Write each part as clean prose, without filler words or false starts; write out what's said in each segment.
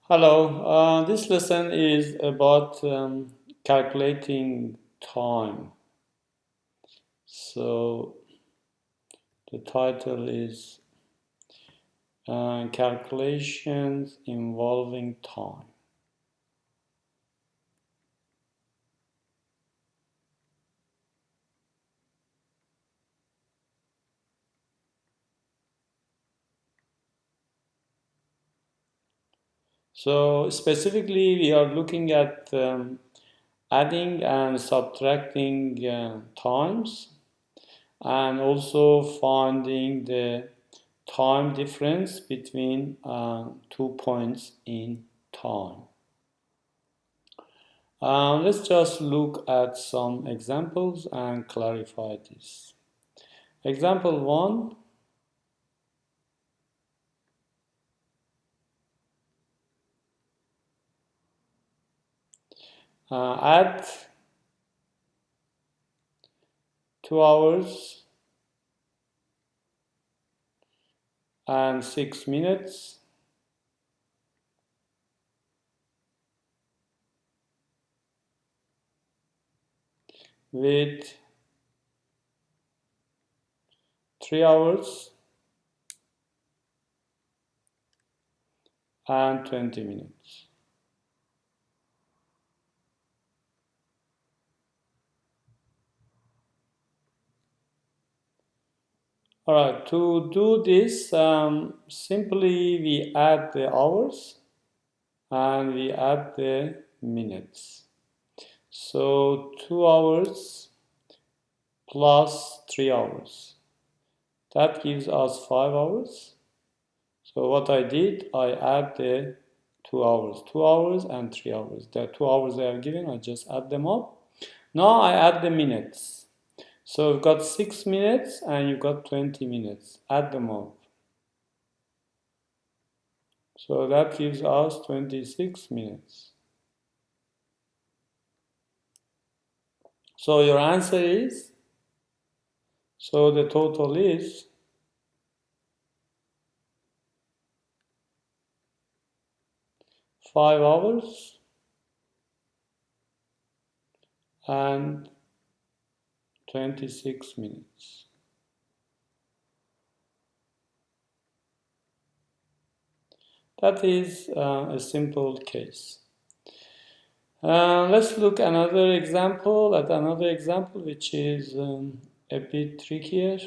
Hello, this lesson is about calculating time. So the title is Calculations Involving Time. So specifically, we are looking at adding and subtracting times and also finding the time difference between 2 points in time. Let's just look at some examples and clarify this. Example 1, add 2 hours and 6 minutes with 3 hours and 20 minutes. Alright, to do this, simply we add the hours and we add the minutes. So 2 hours plus 3 hours. That gives us 5 hours. So what I did, I add the 2 hours and 3 hours. The 2 hours they are given, I just add them up. Now I add the minutes. So you've got 6 minutes and you've got 20 minutes. Add them up. So that gives us 26 minutes. So your answer is, so the total is 5 hours and 26 minutes. That is a simple case. Let's look at another example which is a bit trickier.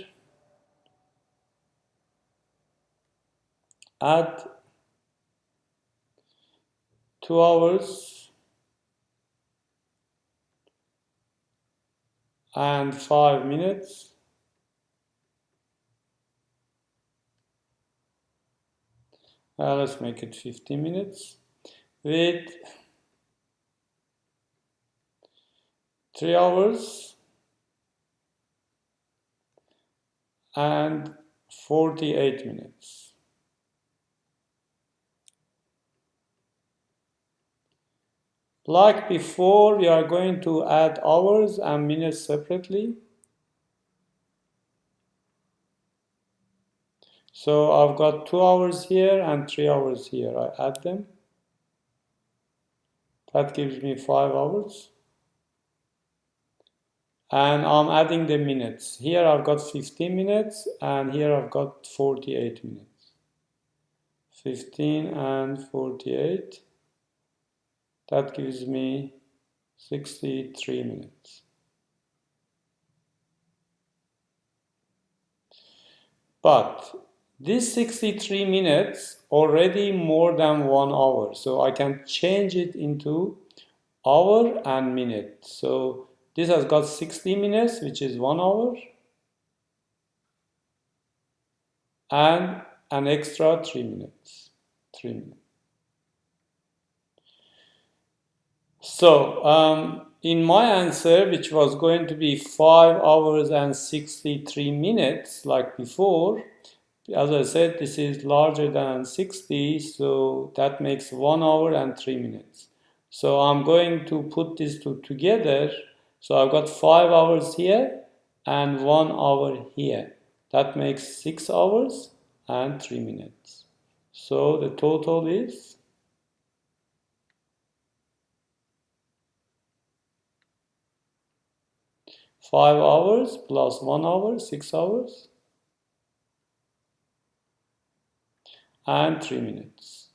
Add 2 hours and 5 minutes let's make it 15 minutes with 3 hours and 48 minutes. Like before, we are going to add hours and minutes separately. So I've got 2 hours here and 3 hours here. I add them. That gives me 5 hours. And I'm adding the minutes. Here I've got 15 minutes and here I've got 48 minutes. 15 and 48. That gives me 63 minutes. But this 63 minutes already more than 1 hour. So I can change it into hour and minute. So this has got 60 minutes, which is 1 hour, and an extra 3 minutes. 3 minutes. So in my answer, which was going to be 5 hours and 63 minutes, like before, as I said, this is larger than 60, so that makes 1 hour and 3 minutes. So I'm going to put these two together. So I've got 5 hours here and 1 hour here. That makes 6 hours and 3 minutes. So the total is 5 hours plus 1 hour, 6 hours, and 3 minutes.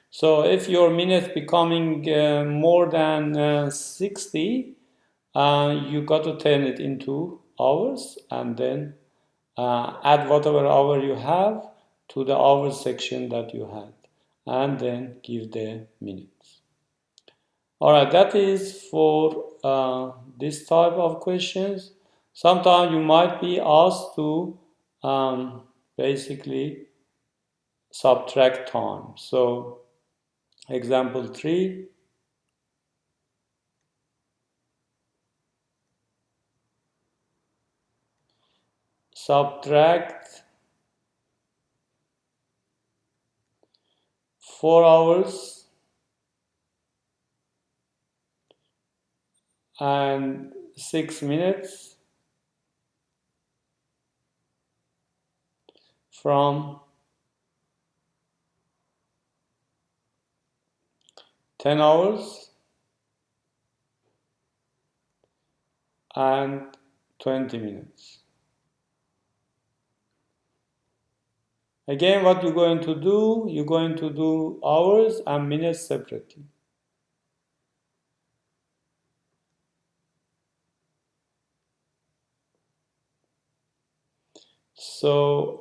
So if your minutes becoming more than 60, you got to turn it into hours and then add whatever hour you have to the hours section that you had and then give the minutes. All right, that is for this type of questions. Sometimes you might be asked to basically subtract time. So example 3, subtract 4 hours and 6 minutes from 10 hours and 20 minutes. Again, what you're going to do, you're going to do hours and minutes separately. So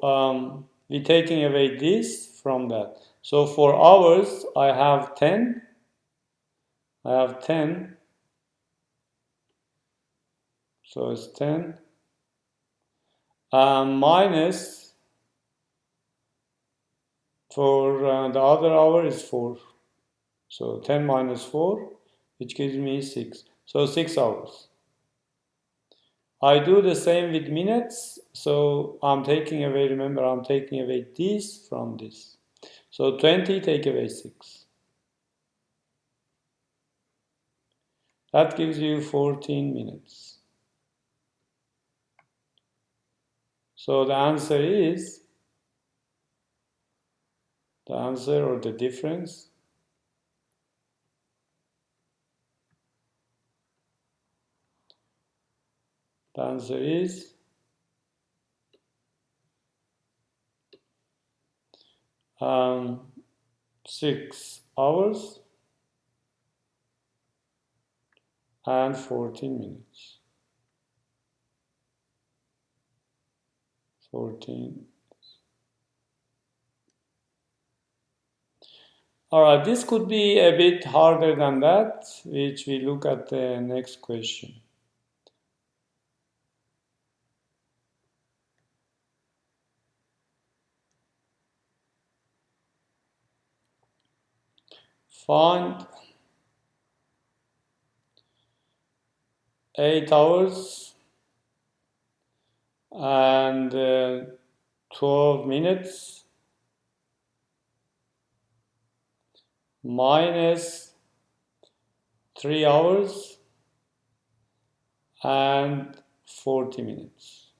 we're taking away this from that. So for hours, I have 10. So it's 10. Minus, for the other hour is 4. So 10 minus 4, which gives me 6. So 6 hours. I do the same with minutes. So I'm taking away, remember, I'm taking away this from this. So 20 take away 6. That gives you 14 minutes. So the answer is, the answer or the difference, the answer is 6 hours and 14 minutes. 14. All right, this could be a bit harder than that, which we look at the next question. Find 8 hours and 12 minutes minus 3 hours and 40 minutes.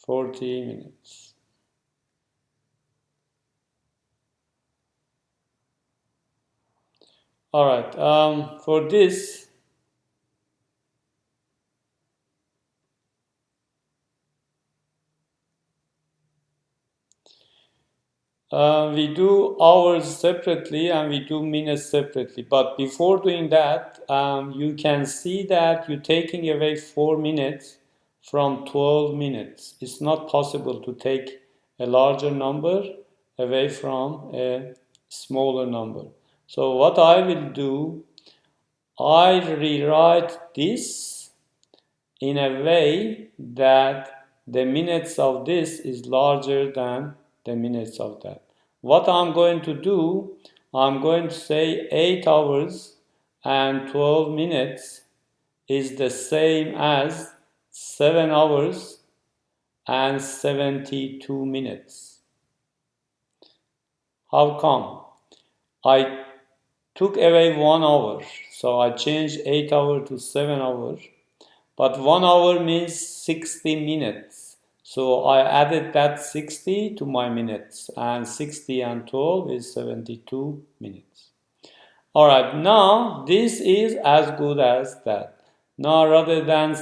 40 minutes. All right, for this, we do hours separately and we do minutes separately. But before doing that, you can see that you're taking away 4 minutes from 12 minutes. It's not possible to take a larger number away from a smaller number. So what I will do, I rewrite this in a way that the minutes of this is larger than the minutes of that. What I'm going to do, I'm going to say 8 hours and 12 minutes is the same as 7 hours and 72 minutes. How come? I took away 1 hour, so I changed 8 hours to 7 hours. But 1 hour means 60 minutes. So I added that 60 to my minutes, and 60 and 12 is 72 minutes. All right, now this is as good as that. Now rather than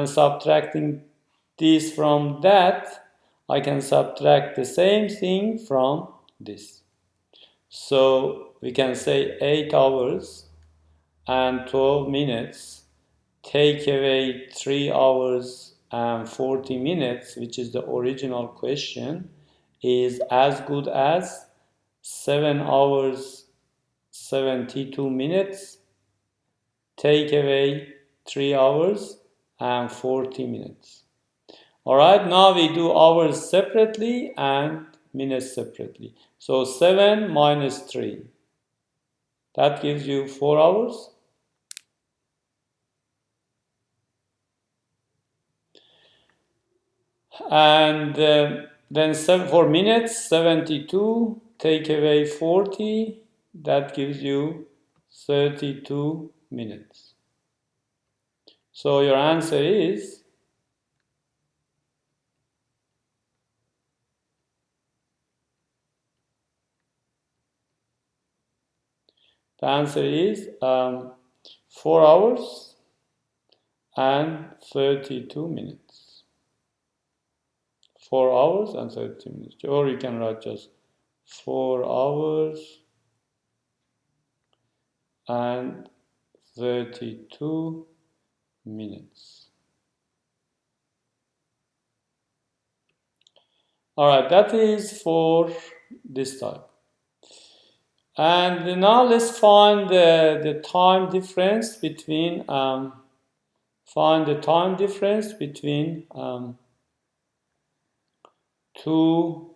subtracting this from that, I can subtract the same thing from this. So we can say 8 hours and 12 minutes, take away 3 hours and 40 minutes, which is the original question, is as good as 7 hours 72 minutes, take away 3 hours and 40 minutes. All right, now we do hours separately and minutes separately. So 7 minus 3, that gives you 4 hours. And then 4 minutes, 72, take away 40, that gives you 32 minutes. So your answer is the answer is 4 hours and 32 minutes. 4 hours and 30 minutes. Or you can write just 4 hours and 32 minutes. All right, that is for this type. And now let's find the time difference between two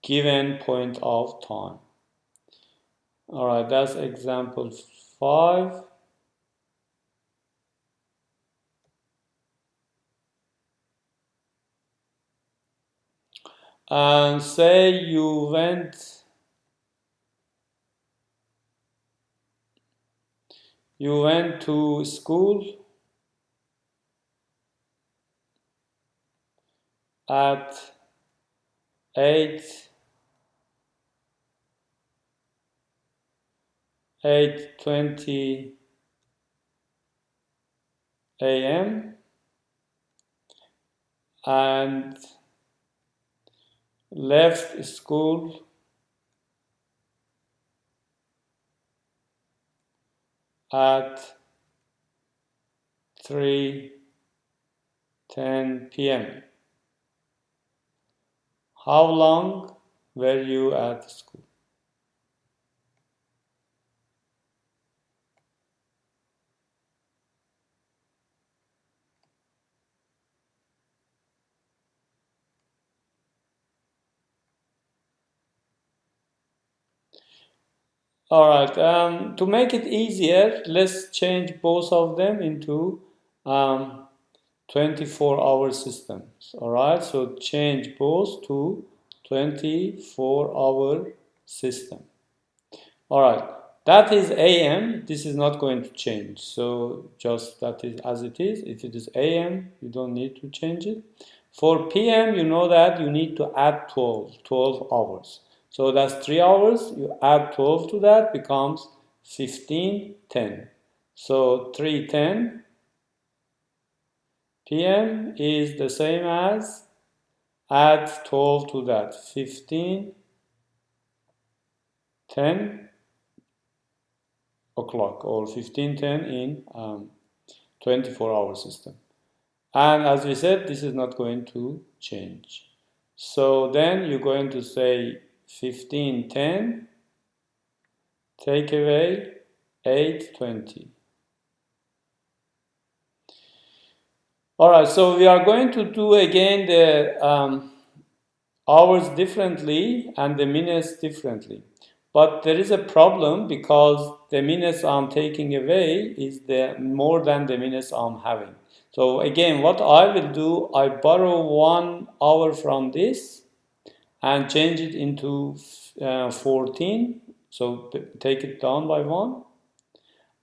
given point of time. All right, that's example 5. And say you went to school at 8:20 a.m. and left school at 3:10 p.m. How long were you at school? All right, to make it easier, let's change both of them into 24-hour systems. All right, so change both to 24-hour system. All right, that is AM. This is not going to change. So just that is as it is. If it is AM, you don't need to change it. For PM, you know that you need to add 12 hours. So that's 3 hours. You add 12 to that, becomes 15:10. So 3:10 PM is the same as add 12 to that, 15:10 o'clock or 15:10 in 24-hour system. And as we said, this is not going to change. So then you're going to say 15:10 take away 8:20. All right, so we are going to do again the hours differently and the minutes differently. But there is a problem because the minutes I'm taking away is more than the minutes I'm having. So again, what I will do, I borrow 1 hour from this and change it into 14. So take it down by 1.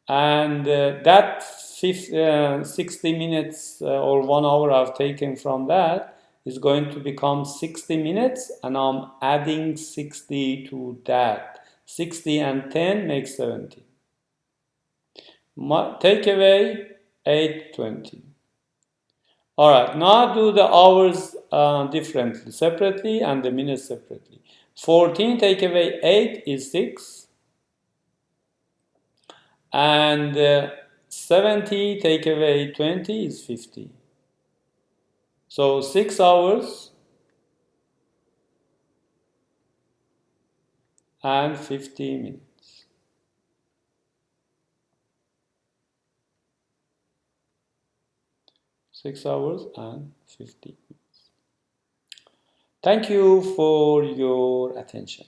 And that 60 minutes or 1 hour I've taken from that is going to become 60 minutes, and I'm adding 60 to that. 60 and 10 makes 70. Take away 8:20. All right, now do the hours differently, separately, and the minutes separately. 14 take away 8 is 6. And 70 take away 20 is 50. So 6 hours and 50 minutes. Six hours and 50 minutes. Thank you for your attention.